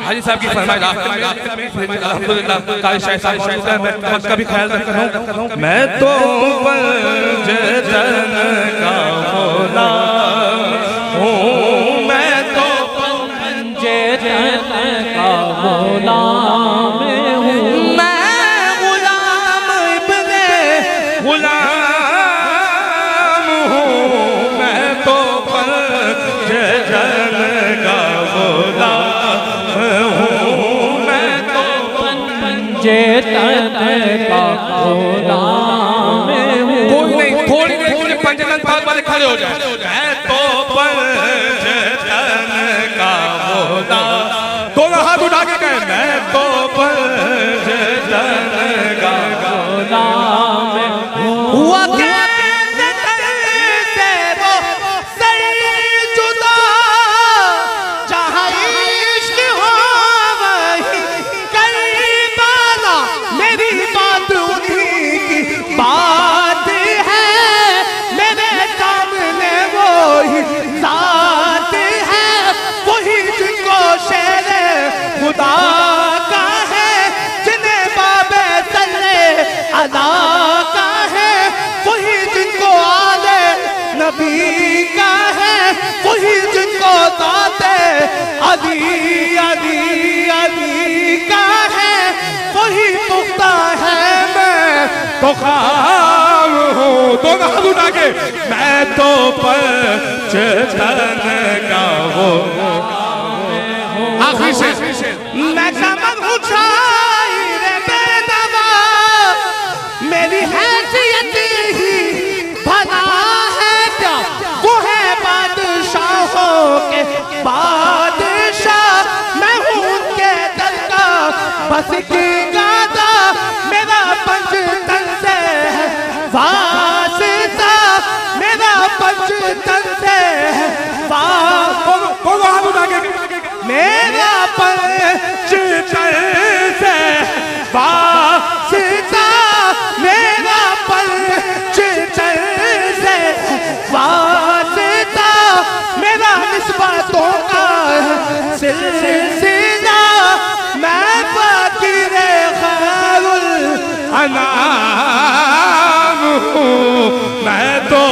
हाजी साहब की फरमाइश अल्हम्दुलिल्लाह काली शाह साहब मौजूद है, मैं वक्त का भी ख्याल रखता हूँ। मैं तो पंजतन का मौला हूँ, मैं तो पंजतन का मौला मैं हूँ, मैं गुलाम इब्ने गुलाम हूँ, मैं तो पंजतन का मौला पंजतन का गुलाम हूँ। कोई नहीं, थोड़ी देर के लिए पंजतन पाक वाले खड़े हो जाए। मैं तो पंजतन का गुलाम, दोनों हाथ उठा के कहें मैं तो पंजतन का गुलाम हूँ। का है वही जिनको दाते अली अली अली का है वही पुख्ता है। मैं तो खाम हूँ, दोनों हाथ उठा के मैं तो पंजतन का वो आखिरी से मैं कमर उठाई रे बेनवा, मेरी हैसियत ही भला के बादशाह, मैं हूँ उनके दर का बस की गादा, मेरा पंजतन से है वास्ता, मेरा पंजतन से है मेरा पंजतन से वास्ता, मेरा पंजतन से वास्ता, मेरा निस्बतों का सिलसिला, मैं फकीर खैरुल अनाम हूँ, मैं तो